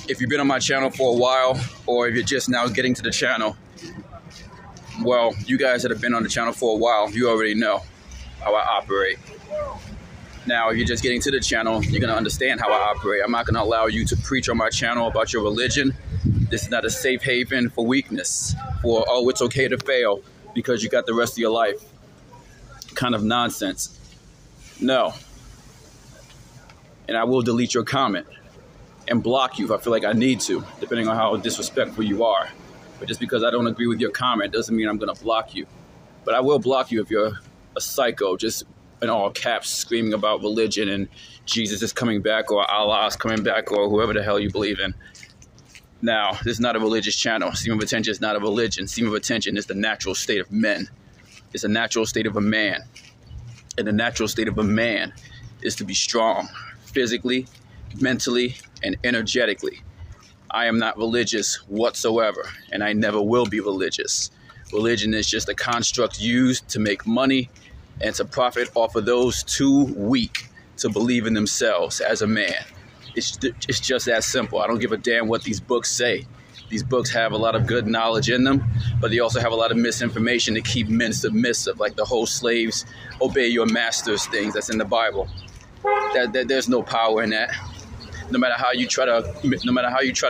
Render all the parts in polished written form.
If you've been on my channel for a while, or if you're just now getting to the channel, well, you guys that have been on the channel for a while, you already know how I operate. Now, if you're just getting to the channel, you're going to understand how I operate. I'm not going to allow you to preach on my channel about your religion. This is not a safe haven for weakness, for, oh, it's okay to fail because you got the rest of your life. Kind of nonsense. No. And I will delete your comment and block you if I feel like I need to, depending on how disrespectful you are. But just because I don't agree with your comment doesn't mean I'm going to block you. But I will block you if you're a psycho, just in all caps, screaming about religion and Jesus is coming back or Allah is coming back or whoever the hell you believe in. Now, this is not a religious channel. Seam of attention is not a religion. Seam of attention is the natural state of men. It's a natural state of a man. And the natural state of a man is to be strong, physically, mentally, and energetically. I am not religious whatsoever, and I never will be religious. Religion is just a construct used to make money and to profit off of those too weak to believe in themselves as a man. It's just that simple. I don't give a damn what these books say. These books have a lot of good knowledge in them, but they also have a lot of misinformation to keep men submissive, like the whole slaves obey your masters things that's in the Bible. There's no power in that. No matter how you try to construct, no matter how you try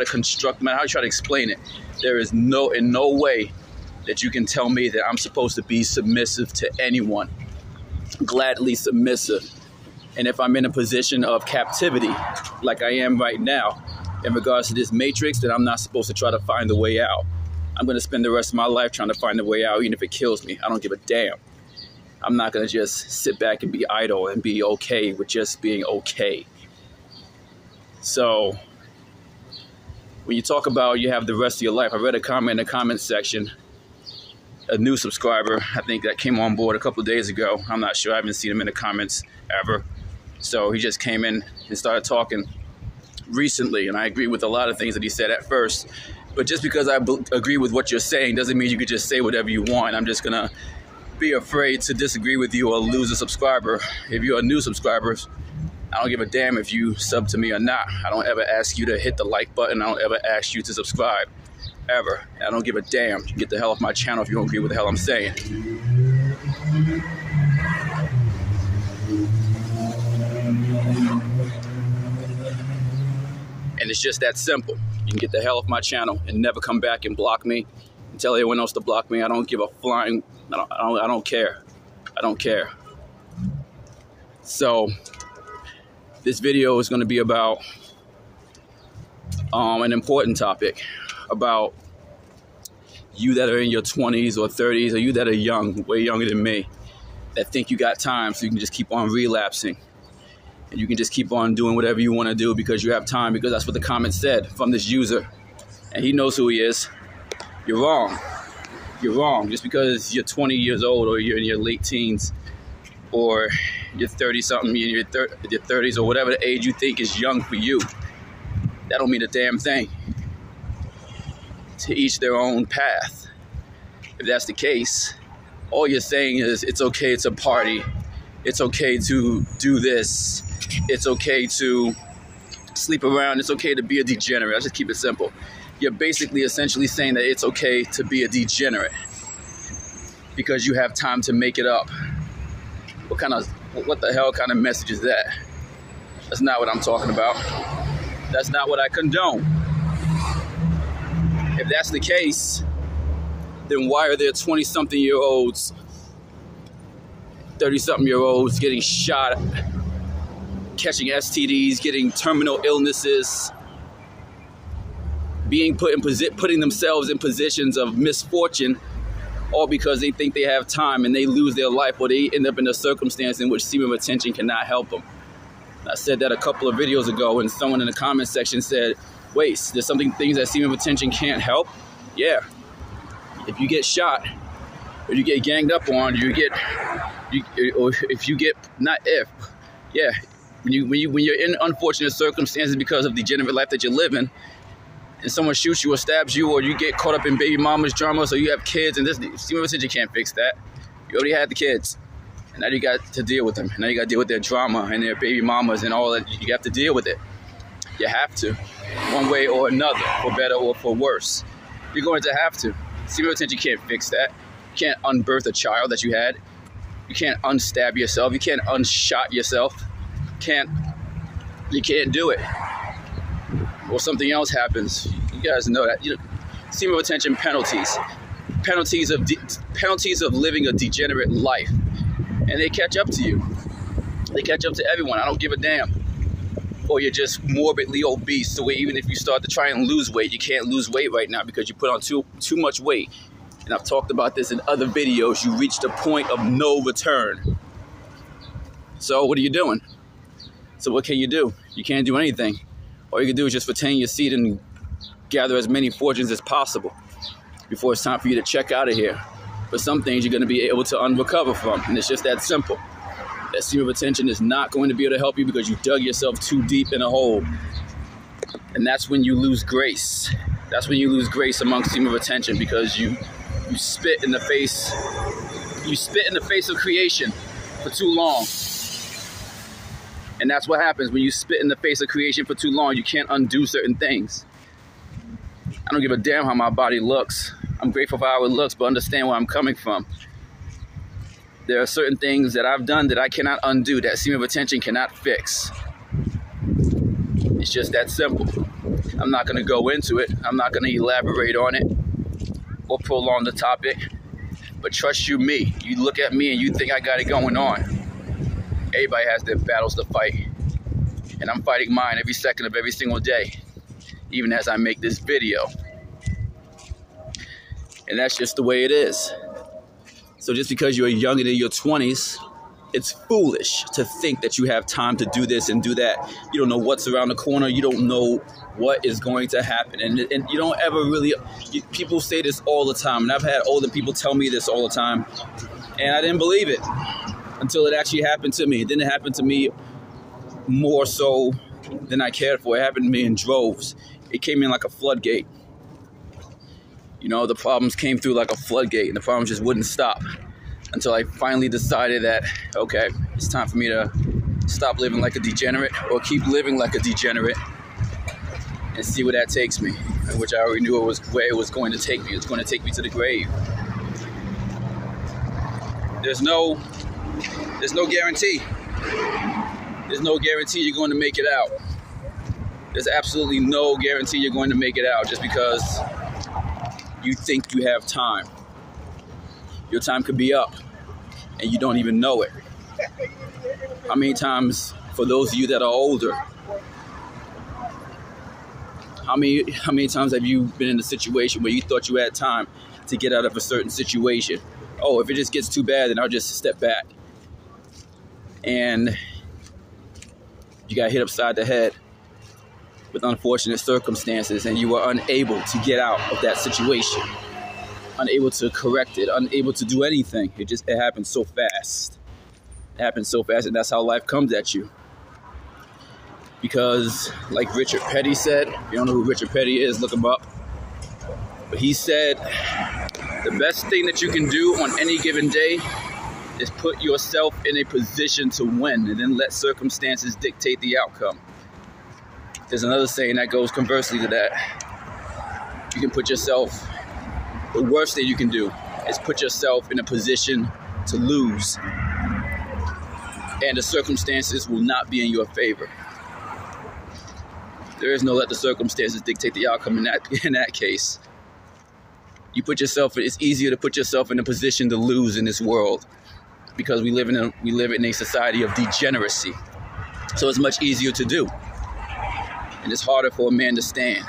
to explain it, there is in no way that you can tell me that I'm supposed to be submissive to anyone. Gladly submissive. And if I'm in a position of captivity, like I am right now, in regards to this matrix, then I'm not supposed to try to find a way out. I'm going to spend the rest of my life trying to find a way out, even if it kills me. I don't give a damn. I'm not going to just sit back and be idle and be okay with just being okay. So, when you talk about you have the rest of your life, I read a comment in the comment section. A new subscriber, I think, that came on board a couple of days ago. I'm not sure. I haven't seen him in the comments ever. So he just came in and started talking recently, and I agree with a lot of things that he said at first. But just because I agree with what you're saying doesn't mean you could just say whatever you want. I'm just going to be afraid to disagree with you or lose a subscriber. If you're a new subscriber, I don't give a damn if you sub to me or not. I don't ever ask you to hit the like button. I don't ever ask you to subscribe. Ever. I don't give a damn. You can get the hell off my channel if you don't agree with the hell I'm saying. And it's just that simple. You can get the hell off my channel and never come back and block me and tell everyone else to block me. I don't give a flying. I don't care. I don't care. So this video is going to be about an important topic. About you that are in your 20s or 30s, or you that are young, way younger than me, that think you got time so you can just keep on relapsing. And you can just keep on doing whatever you want to do because you have time, because that's what the comment said from this user. And he knows who he is. You're wrong. You're wrong. Just because you're 20 years old or you're in your late teens or you're 30-something, in your 30s or whatever the age you think is young for you, that don't mean a damn thing. To each their own path. If that's the case, all you're saying is it's okay to party. It's okay to do this. It's okay to sleep around. It's okay to be a degenerate. I'll just keep it simple. You're basically essentially saying that it's okay to be a degenerate because you have time to make it up. What the hell kind of message is that? That's not what I'm talking about. That's not what I condone. If that's the case, then why are there 20-something-year-olds, 30-something-year-olds getting shot, catching STDs, getting terminal illnesses, putting themselves in positions of misfortune, all because they think they have time and they lose their life, or they end up in a circumstance in which seam of attention cannot help them? I said that a couple of videos ago, and someone in the comment section said, wait, there's things that seam of attention can't help? Yeah. If you get shot, or you get ganged up on, when you're in unfortunate circumstances because of the degenerate life that you're living, and someone shoots you or stabs you, or you get caught up in baby mama's drama, so you have kids, and this seam of attention can't fix that. You already had the kids. And now you got to deal with them. Now you got to deal with their drama and their baby mamas and all that. You have to deal with it. You have to, one way or another, for better or for worse. You're going to have to. Semen retention can't fix that. You can't unbirth a child that you had. You can't unstab yourself. You can't unshot yourself. You can't do it. Or something else happens. You guys know that. Semen retention penalties of living a degenerate life, and they catch up to you. They catch up to everyone. I don't give a damn. Or you're just morbidly obese, so even if you start to try and lose weight, you can't lose weight right now because you put on too much weight. And I've talked about this in other videos. You reached a point of no return. So what are you doing? So what can you do? You can't do anything. All you can do is just retain your seed and gather as many fortunes as possible before it's time for you to check out of here. But some things you're going to be able to unrecover from, and it's just that simple. That semen retention is not going to be able to help you because you dug yourself too deep in a hole. And that's when you lose grace. That's when you lose grace amongst semen retention, because you spit in the face. You spit in the face of creation for too long. And that's what happens when you spit in the face of creation for too long. You can't undo certain things. I don't give a damn how my body looks. I'm grateful for how it looks, but understand where I'm coming from. There are certain things that I've done that I cannot undo, that semen retention cannot fix. It's just that simple. I'm not going to go into it. I'm not going to elaborate on it or prolong the topic. But trust you me, you look at me and you think I got it going on. Everybody has their battles to fight. And I'm fighting mine every second of every single day, even as I make this video. And that's just the way it is. So just because you're young and in your 20s, it's foolish to think that you have time to do this and do that. You don't know what's around the corner. You don't know what is going to happen. And you don't ever really, people say this all the time. And I've had older people tell me this all the time. And I didn't believe it until it actually happened to me. It didn't happen to me more so than I cared for. It happened to me in droves. It came in like a floodgate. You know, the problems came through like a floodgate, and the problems just wouldn't stop until I finally decided that, okay, it's time for me to stop living like a degenerate, or keep living like a degenerate, and see where that takes me, which I already knew where it was going to take me. It's going to take me to the grave. There's no guarantee. There's no guarantee you're going to make it out. There's absolutely no guarantee you're going to make it out just because you think you have time. Your time could be up and you don't even know it. How many times, for those of you that are older, how many times have you been in a situation where you thought you had time to get out of a certain situation? Oh, if it just gets too bad, then I'll just step back. And you got hit upside the head with unfortunate circumstances, and you were unable to get out of that situation, unable to correct it, unable to do anything. It happens so fast. It happens so fast, and that's how life comes at you. Because, like Richard Petty said, if you don't know who Richard Petty is, look him up. But he said, the best thing that you can do on any given day is put yourself in a position to win, and then let circumstances dictate the outcome. There's another saying that goes conversely to that. You can put yourself, the worst thing you can do is put yourself in a position to lose, and the circumstances will not be in your favor. There is no let the circumstances dictate the outcome in that case. It's easier to put yourself in a position to lose in this world, because we live in a society of degeneracy. So it's much easier to do, and it's harder for a man to stand.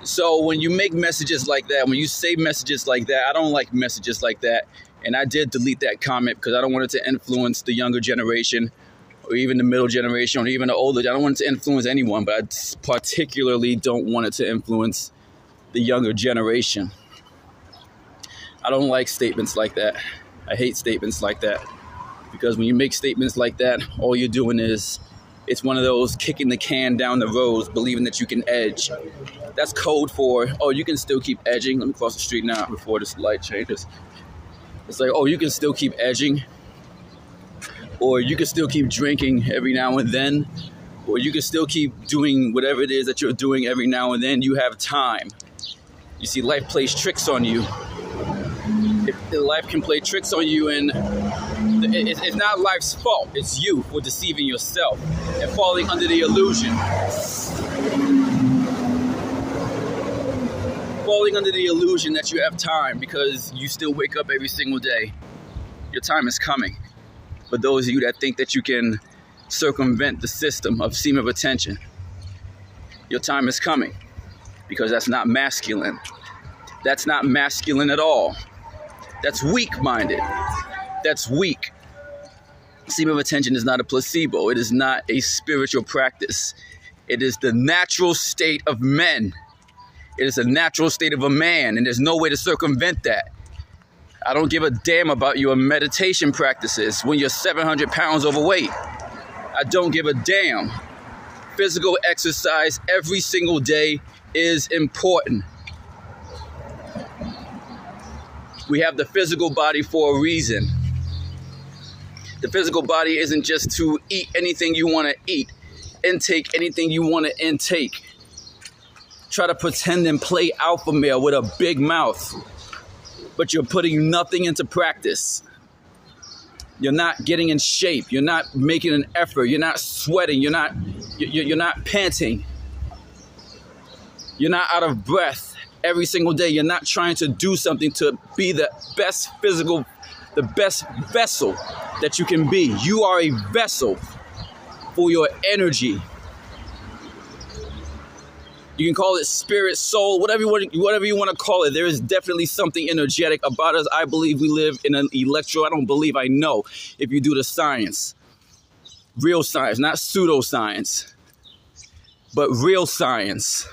So when you make messages like that, when you say messages like that, I don't like messages like that. And I did delete that comment because I don't want it to influence the younger generation, or even the middle generation, or even the older. I don't want it to influence anyone, but I particularly don't want it to influence the younger generation. I don't like statements like that. I hate statements like that, because when you make statements like that, all you're doing is, it's one of those kicking the can down the road, believing that you can edge. That's code for, oh, you can still keep edging. Let me cross the street now before this light changes. It's like, oh, you can still keep edging, or you can still keep drinking every now and then, or you can still keep doing whatever it is that you're doing every now and then. You have time. You see, life plays tricks on you. Life can play tricks on you, and it's not life's fault. It's you for deceiving yourself and falling under the illusion. Falling under the illusion that you have time because you still wake up every single day. Your time is coming. For those of you that think that you can circumvent the system of seam of attention, your time is coming, because that's not masculine. That's not masculine at all. That's weak-minded. That's weak. Seam of attention is not a placebo. It is not a spiritual practice. It is the natural state of men. It is a natural state of a man, and there's no way to circumvent that. I don't give a damn about your meditation practices when you're 700 pounds overweight. I don't give a damn. Physical exercise every single day is important. We have the physical body for a reason. The physical body isn't just to eat anything you want to eat, intake anything you want to intake. Try to pretend and play alpha male with a big mouth, but you're putting nothing into practice. You're not getting in shape. You're not making an effort. You're not sweating. You're not panting. You're not out of breath every single day. You're not trying to do something to be the best vessel that you can be. You are a vessel for your energy. You can call it spirit, soul, whatever you want to call it. There is definitely something energetic about us. I believe we live in an I know if you do the science. Real science, not pseudoscience, but real science.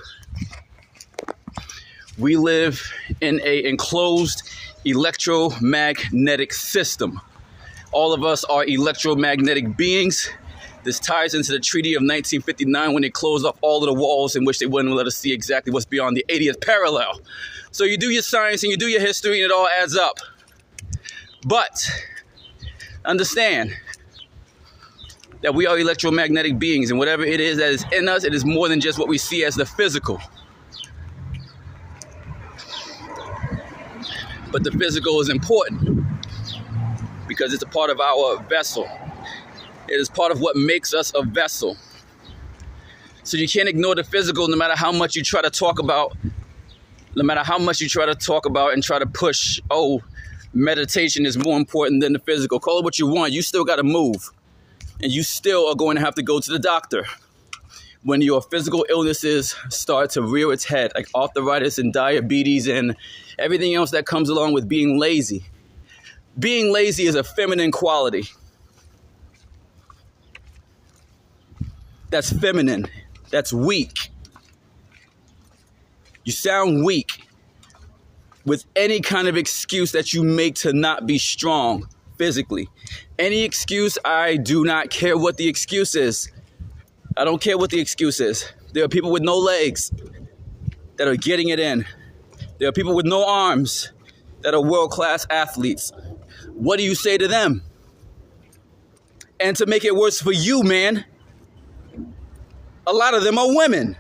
We live in an enclosed electromagnetic system. All of us are electromagnetic beings. This ties into the Treaty of 1959 when they closed off all of the walls in which they wouldn't let us see exactly what's beyond the 80th parallel. So you do your science and you do your history and it all adds up. But understand that we are electromagnetic beings, and whatever it is that is in us, it is more than just what we see as the physical. But the physical is important because it's a part of our vessel. It is part of what makes us a vessel. So you can't ignore the physical no matter how much you try to talk about, and try to push, meditation is more important than the physical. Call it what you want. You still got to move. And you still are going to have to go to the doctor when your physical illnesses start to rear its head, like arthritis and diabetes and everything else that comes along with being lazy. Being lazy is a feminine quality. That's feminine. That's weak. You sound weak with any kind of excuse that you make to not be strong physically. Any excuse, I do not care what the excuse is. I don't care what the excuse is. There are people with no legs that are getting it in. There are people with no arms that are world-class athletes. What do you say to them? And to make it worse for you, man, a lot of them are women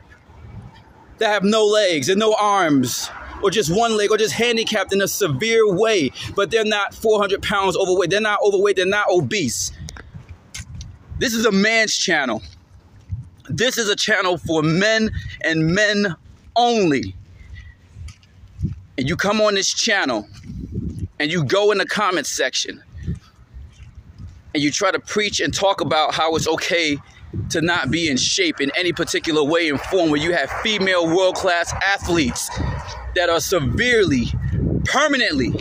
that have no legs and no arms, or just one leg, or just handicapped in a severe way, but they're not 400 pounds overweight. They're not overweight. They're not obese. This is a man's channel. This is a channel for men and men only. And you come on this channel and you go in the comments section and you try to preach and talk about how it's okay to not be in shape in any particular way and form, where you have female world-class athletes that are severely, permanently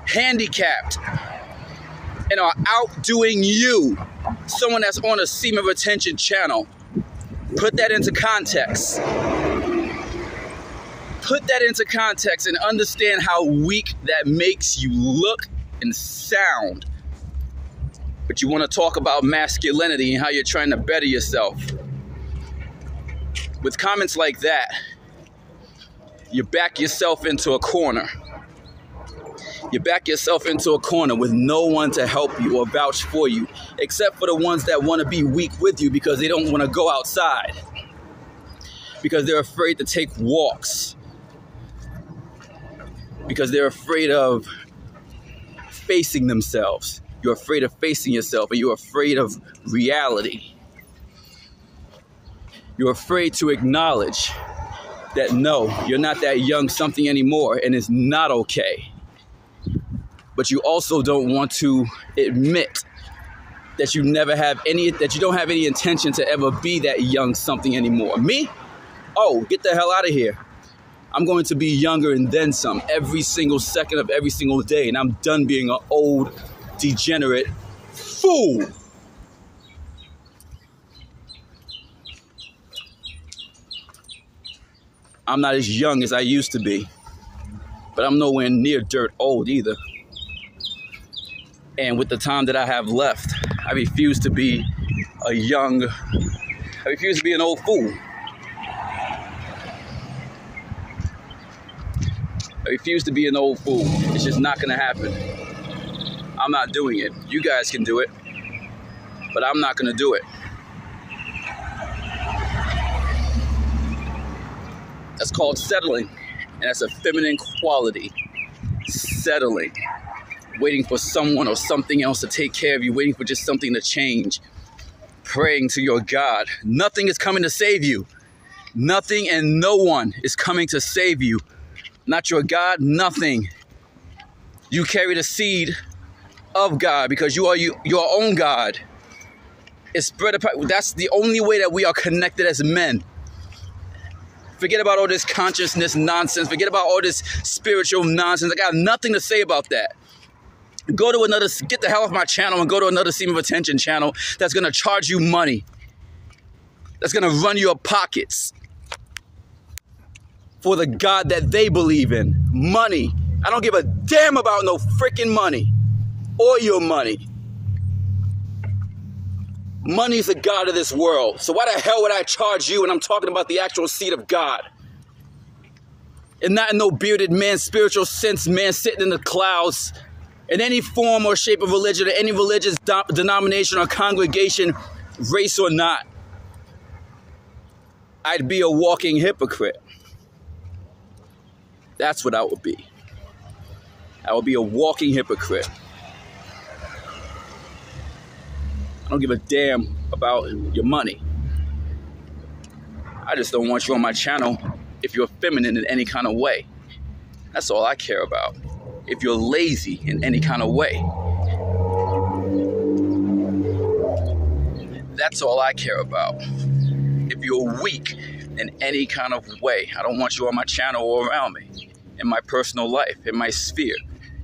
handicapped and are outdoing you, someone that's on a seam of attention channel. Put that into context. Put that into context and understand how weak that makes you look and sound. But you want to talk about masculinity and how you're trying to better yourself. With comments like that, you back yourself into a corner. You back yourself into a corner with no one to help you or vouch for you, except for the ones that want to be weak with you because they don't want to go outside, because they're afraid to take walks, because they're afraid of facing themselves. You're afraid of facing yourself, and you're afraid of reality. You're afraid to acknowledge that no, you're not that young something anymore, and it's not okay. But you also don't want to admit that you don't have any intention to ever be that young something anymore. Me? Oh, get the hell out of here. I'm going to be younger and then some every single second of every single day, and I'm done being an old, degenerate fool. I'm not as young as I used to be, but I'm nowhere near dirt old either. And with the time that I have left, I refuse to be an old fool. I refuse to be an old fool. It's just not gonna happen. I'm not doing it. You guys can do it, but I'm not gonna do it. That's called settling, and that's a feminine quality. Settling. Waiting for someone or something else to take care of you, waiting for just something to change. Praying to your God. Nothing is coming to save you. Nothing and no one is coming to save you. Not your God, nothing. You carry the seed of God because you are your own God. It's spread apart. That's the only way that we are connected as men. Forget about all this consciousness nonsense. Forget about all this spiritual nonsense. I got nothing to say about that. Get the hell off my channel and go to another Seam of Attention channel that's going to charge you money. That's going to run your pockets for the God that they believe in. Money. I don't give a damn about no freaking money or your money. Money's the God of this world. So why the hell would I charge you when I'm talking about the actual seed of God? And not in no bearded man, spiritual sense, man sitting in the clouds, in any form or shape of religion, or any religious denomination or congregation, race or not. I'd be a walking hypocrite. That's what I would be. I would be a walking hypocrite. I don't give a damn about your money. I just don't want you on my channel if you're feminine in any kind of way. That's all I care about. If you're lazy in any kind of way. That's all I care about. If you're weak in any kind of way, I don't want you on my channel or around me, in my personal life, in my sphere.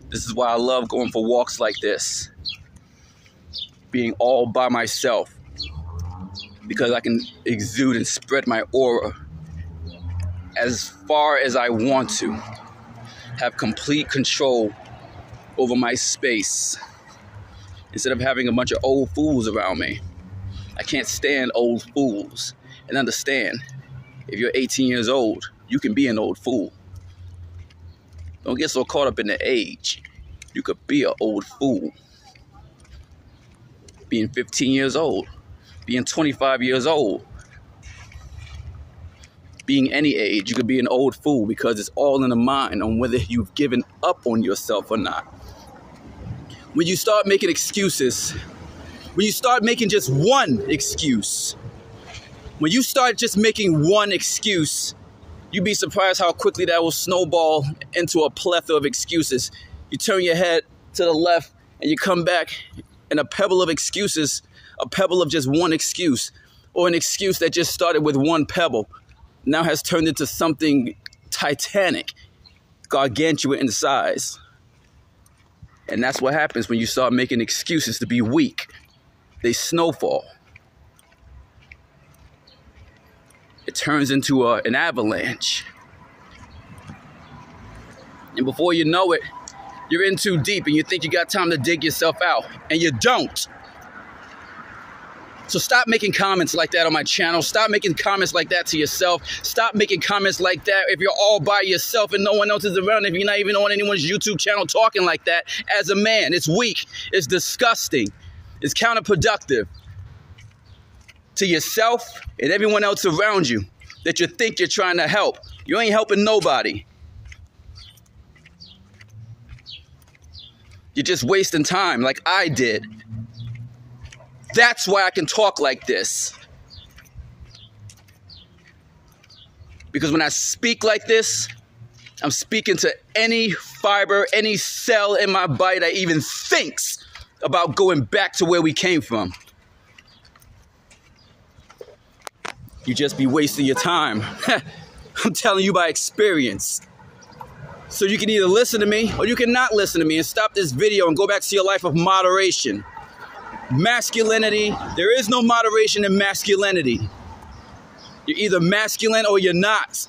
This is why I love going for walks like this. Being all by myself. Because I can exude and spread my aura as far as I want to. Have complete control over my space. Instead of having a bunch of old fools around me. I can't stand old fools. And understand, if you're 18 years old, you can be an old fool. Don't get so caught up in the age. You could be an old fool. Being 15 years old. Being 25 years old. Being any age, you could be an old fool because it's all in the mind on whether you've given up on yourself or not. When you start making excuses, when you start making just one excuse, when you start just making one excuse, you'd be surprised how quickly that will snowball into a plethora of excuses. You turn your head to the left and you come back and a pebble of excuses, a pebble of just one excuse, or an excuse that just started with one pebble, now has turned into something titanic, gargantuan in size. And that's what happens when you start making excuses to be weak. They snowfall. It turns into an avalanche. And before you know it, you're in too deep and you think you got time to dig yourself out. And you don't. So stop making comments like that on my channel. Stop making comments like that to yourself. Stop making comments like that if you're all by yourself and no one else is around. If you're not even on anyone's YouTube channel talking like that as a man, it's weak. It's disgusting. It's counterproductive to yourself and everyone else around you that you think you're trying to help. You ain't helping nobody. You're just wasting time like I did. That's why I can talk like this. Because when I speak like this, I'm speaking to any fiber, any cell in my body that even thinks about going back to where we came from. You just be wasting your time. I'm telling you by experience. So you can either listen to me or you can not listen to me and stop this video and go back to your life of moderation. Masculinity, there is no moderation in masculinity. You're either masculine or you're not.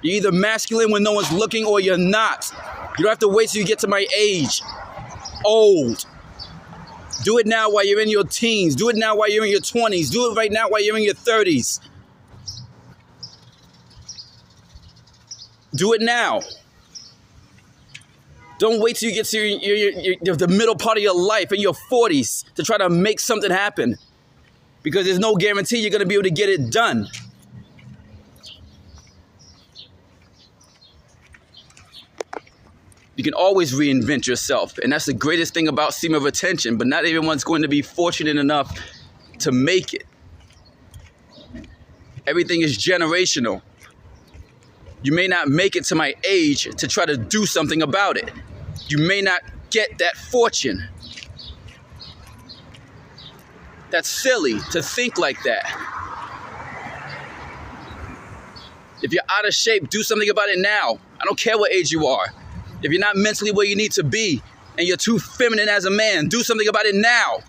You're either masculine when no one's looking or you're not. You don't have to wait till you get to my age. Old. Do it now while you're in your teens. Do it now while you're in your 20s. Do it right now while you're in your 30s. Do it now. Don't wait till you get to the middle part of your life in your 40s to try to make something happen. Because there's no guarantee you're going to be able to get it done. You can always reinvent yourself. And that's the greatest thing about semen retention. But not everyone's going to be fortunate enough to make it. Everything is generational. You may not make it to my age to try to do something about it. You may not get that fortune. That's silly to think like that. If you're out of shape, do something about it now. I don't care what age you are. If you're not mentally where you need to be and you're too feminine as a man, do something about it now.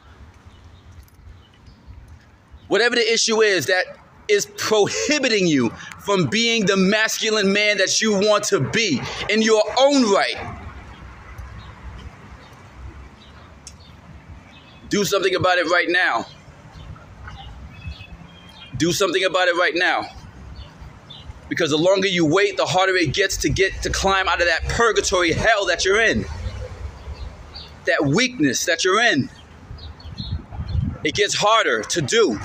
Whatever the issue is that is prohibiting you from being the masculine man that you want to be in your own right. Do something about it right now. Do something about it right now. Because the longer you wait, the harder it gets to climb out of that purgatory hell that you're in. That weakness that you're in. It gets harder to do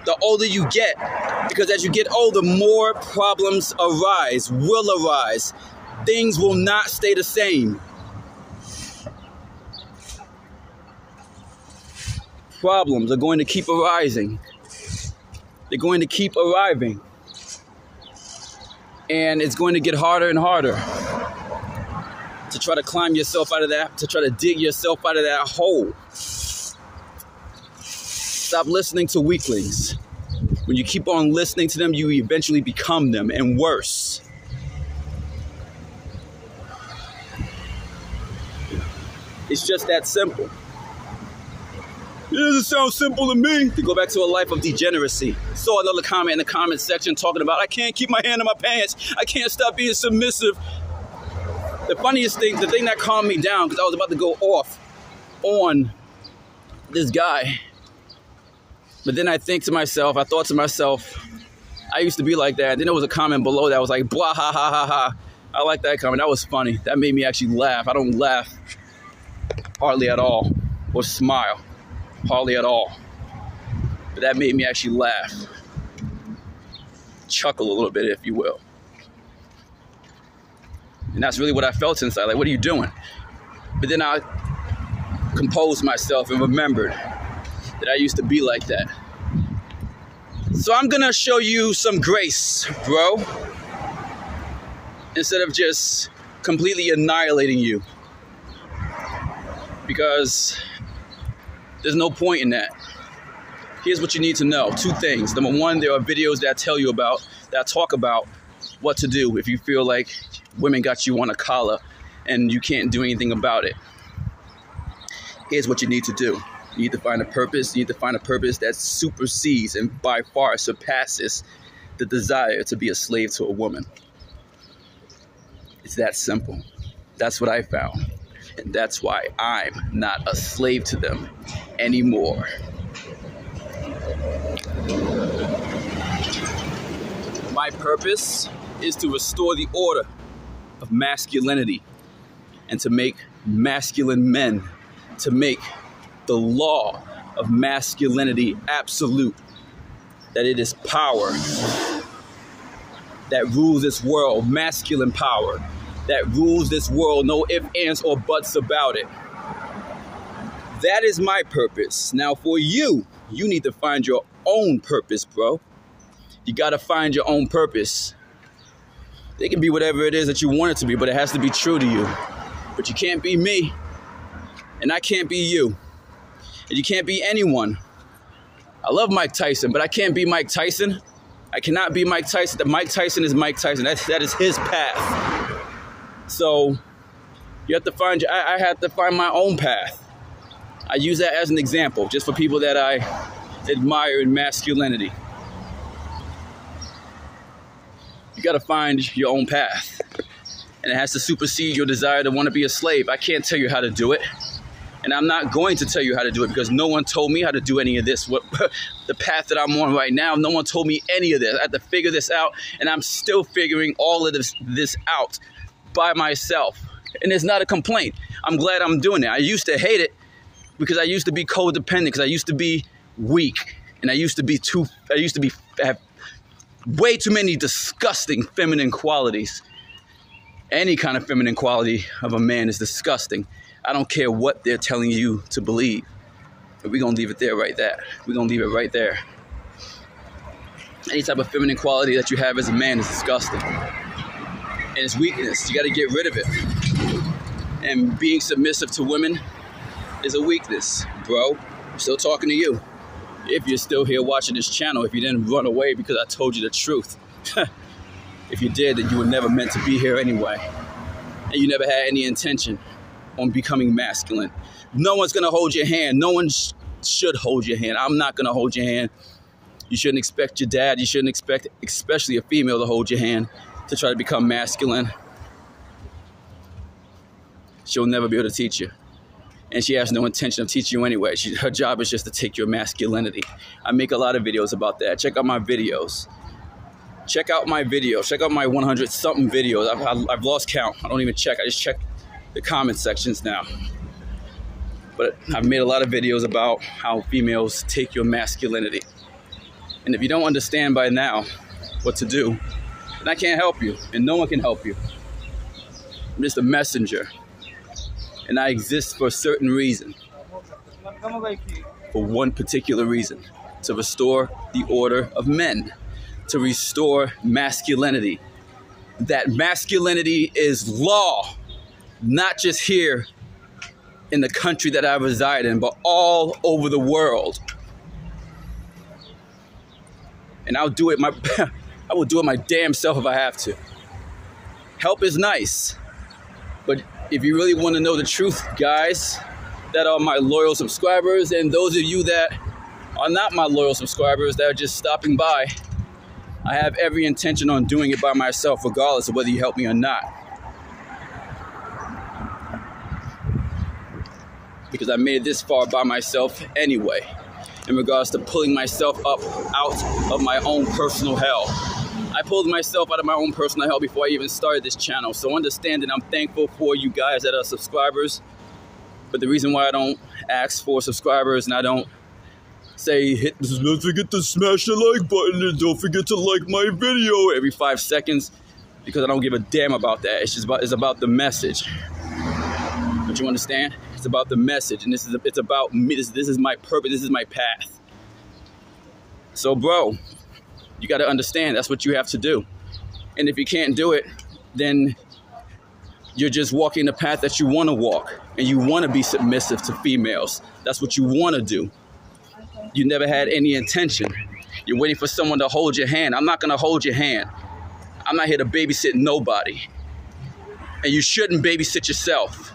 the older you get, because as you get older, more problems will arise. Things will not stay the same. Problems are going to keep arising. They're going to keep arriving. And it's going to get harder and harder to try to climb yourself out of that, to try to dig yourself out of that hole. Stop listening to weaklings. When you keep on listening to them, you eventually become them, and worse. It's just that simple. It doesn't sound simple to me. To go back to a life of degeneracy. Saw another comment in the comment section talking about, I can't keep my hand in my pants. I can't stop being submissive. The funniest thing, the thing that calmed me down, because I was about to go off on this guy. But then I thought to myself, I used to be like that. Then there was a comment below that was like, blah, ha, ha, ha, ha. I like that comment. That was funny. That made me actually laugh. I don't laugh hardly at all or smile hardly at all. But that made me actually laugh. Chuckle a little bit, if you will. And that's really what I felt inside. Like, what are you doing? But then I composed myself and remembered that I used to be like that. So I'm gonna show you some grace, bro. Instead of just completely annihilating you. Because there's no point in that. Here's what you need to know. 2 things. Number 1, there are videos that tell you about, that talk about what to do if you feel like women got you on a collar and you can't do anything about it. Here's what you need to do. You need to find a purpose. You need to find a purpose that supersedes and by far surpasses the desire to be a slave to a woman. It's that simple. That's what I found. And that's why I'm not a slave to them anymore. My purpose is to restore the order of masculinity and to make masculine men, to make the law of masculinity absolute, that it is power that rules this world, masculine power that rules this world, no ifs, ands, or buts about it. That is my purpose. Now for you, you need to find your own purpose, bro. You gotta find your own purpose. It can be whatever it is that you want it to be, but it has to be true to you. But you can't be me, and I can't be you, and you can't be anyone. I love Mike Tyson, but I can't be Mike Tyson. I cannot be Mike Tyson. Mike Tyson is Mike Tyson. That is his path. So you have to find. I have to find my own path. I use that as an example, just for people that I admire in masculinity. You got to find your own path, and it has to supersede your desire to want to be a slave. I can't tell you how to do it, and I'm not going to tell you how to do it because no one told me how to do any of this. The path that I'm on right now, no one told me any of this. I had to figure this out, and I'm still figuring all of this out by myself, and it's not a complaint. I'm glad I'm doing it. I used to hate it because I used to be codependent, because I used to be weak, and I used to have way too many disgusting feminine qualities. Any kind of feminine quality of a man is disgusting. I don't care what they're telling you to believe. But we're going to leave it there right there. We're going to leave it right there. Any type of feminine quality that you have as a man is disgusting. And it's weakness. You got to get rid of it. And being submissive to women is a weakness, bro. I'm still talking to you. If you're still here watching this channel, if you didn't run away because I told you the truth. If you did, then you were never meant to be here anyway. And you never had any intention on becoming masculine. No one's going to hold your hand. No one should hold your hand. I'm not going to hold your hand. You shouldn't expect your dad. You shouldn't expect, especially a female, to hold your hand to try to become masculine. She'll never be able to teach you. And she has no intention of teaching you anyway. Her job is just to take your masculinity. I make a lot of videos about that. Check out my videos. Check out my 100-something videos. I've lost count. I don't even check. I just check the comment sections now. But I've made a lot of videos about how females take your masculinity. And if you don't understand by now what to do, then I can't help you. And no one can help you. I'm just a messenger. And I exist for a certain reason. For one particular reason. To restore the order of men. To restore masculinity. That masculinity is law. Not just here in the country that I reside in, but all over the world. And I'll do it I will do it my damn self if I have to. Help is nice. But if you really want to know the truth, guys, that are my loyal subscribers, and those of you that are not my loyal subscribers, that are just stopping by, I have every intention on doing it by myself, regardless of whether you help me or not. Because I made it this far by myself anyway, in regards to pulling myself up out of my own personal hell. I pulled myself out of my own personal hell before I even started this channel. So understand that I'm thankful for you guys that are subscribers. But the reason why I don't ask for subscribers and I don't say, don't forget to smash the like button and don't forget to like my video every 5 seconds, because I don't give a damn about that. It's about the message. Don't you understand? It's about the message, and it's about me. This is my purpose. This is my path. So, bro, you got to understand that's what you have to do. And if you can't do it, then you're just walking the path that you want to walk, and you want to be submissive to females. That's what you want to do. You never had any intention. You're waiting for someone to hold your hand. I'm not going to hold your hand. I'm not here to babysit nobody. And you shouldn't babysit yourself.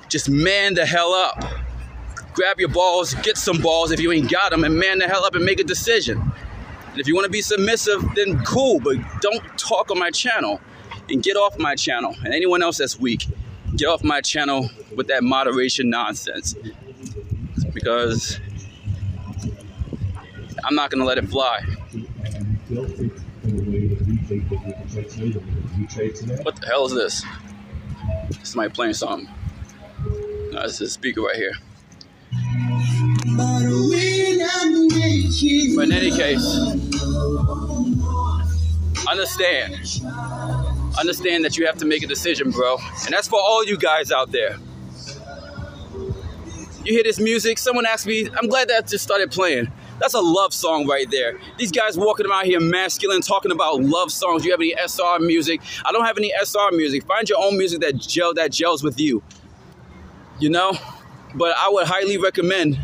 Just man the hell up. Grab your balls, get some balls if you ain't got them, and man the hell up and make a decision. And if you want to be submissive, then cool, but don't talk on my channel. And get off my channel. And anyone else that's weak, get off my channel with that moderation nonsense. Because I'm not going to let it fly. What the hell is this? Somebody playing something. No, this is a speaker right here. But in any case, understand that you have to make a decision, bro. And that's for all you guys out there. You hear this music, someone asked me, I'm glad that just started playing. That's a love song right there. These guys walking around here masculine, talking about love songs. You have any SR music? I don't have any SR music. Find your own music that gels with you. You know? But I would highly recommend,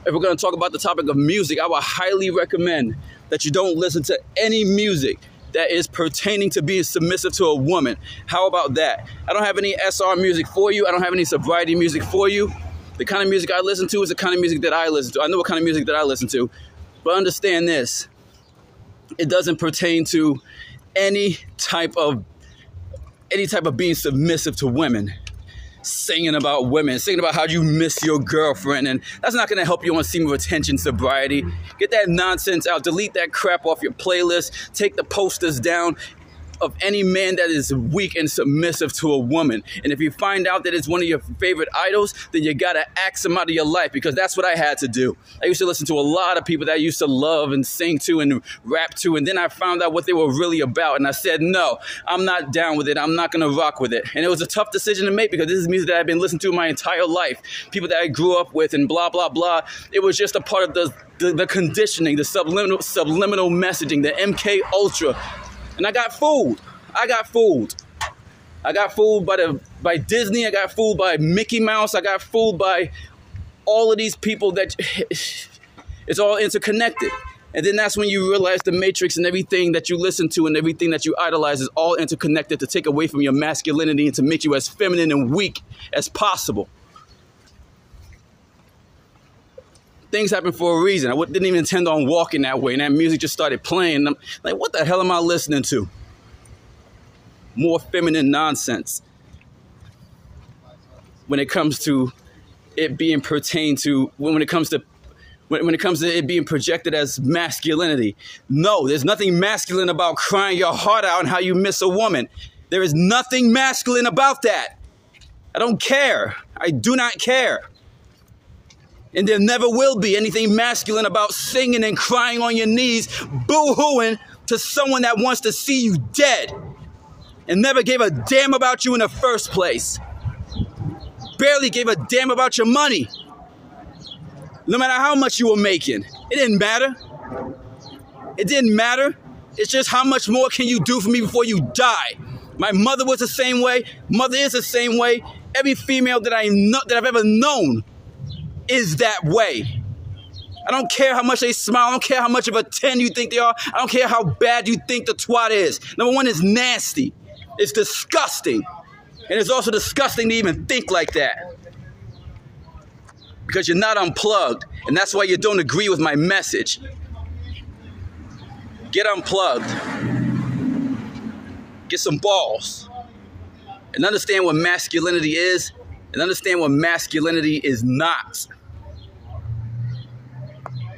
if we're going to talk about the topic of music, I would highly recommend that you don't listen to any music that is pertaining to being submissive to a woman. How about that? I don't have any SR music for you. I don't have any sobriety music for you. The kind of music I listen to is the kind of music that I listen to. I know what kind of music that I listen to. But understand this. It doesn't pertain to any type of being submissive to women. Singing about women, singing about how you miss your girlfriend, and that's not going to help you on seam of attention sobriety. Get that nonsense out. Delete that crap off your playlist. Take the posters down of any man that is weak and submissive to a woman. And if you find out that it's one of your favorite idols, then you got to axe them out of your life, because that's what I had to do. I used to listen to a lot of people that I used to love and sing to and rap to, and then I found out what they were really about, and I said, no, I'm not down with it. I'm not going to rock with it. And it was a tough decision to make, because this is music that I've been listening to my entire life, people that I grew up with and blah, blah, blah. It was just a part of the conditioning, the subliminal messaging, the MK Ultra. And I got fooled. I got fooled by Disney. I got fooled by Mickey Mouse. I got fooled by all of these people that it's all interconnected. And then that's when you realize the Matrix and everything that you listen to and everything that you idolize is all interconnected to take away from your masculinity and to make you as feminine and weak as possible. Things happen for a reason. I didn't even intend on walking that way, and that music just started playing. I'm like, what the hell am I listening to? More feminine nonsense. When it comes to it being pertained to, when it comes to it being projected as masculinity. No, there's nothing masculine about crying your heart out and how you miss a woman. There is nothing masculine about that. I don't care. I do not care. And there never will be anything masculine about singing and crying on your knees, boo-hooing to someone that wants to see you dead and never gave a damn about you in the first place. Barely gave a damn about your money. No matter how much you were making. It didn't matter. It didn't matter. It's just how much more can you do for me before you die? My mother was the same way. Mother is the same way. Every female that I've ever known is that way. I don't care how much they smile. I don't care how much of a 10 you think they are. I don't care how bad you think the twat is. Number one, it's nasty. It's disgusting. And it's also disgusting to even think like that. Because you're not unplugged. And that's why you don't agree with my message. Get unplugged. Get some balls. And understand what masculinity is. And understand what masculinity is not.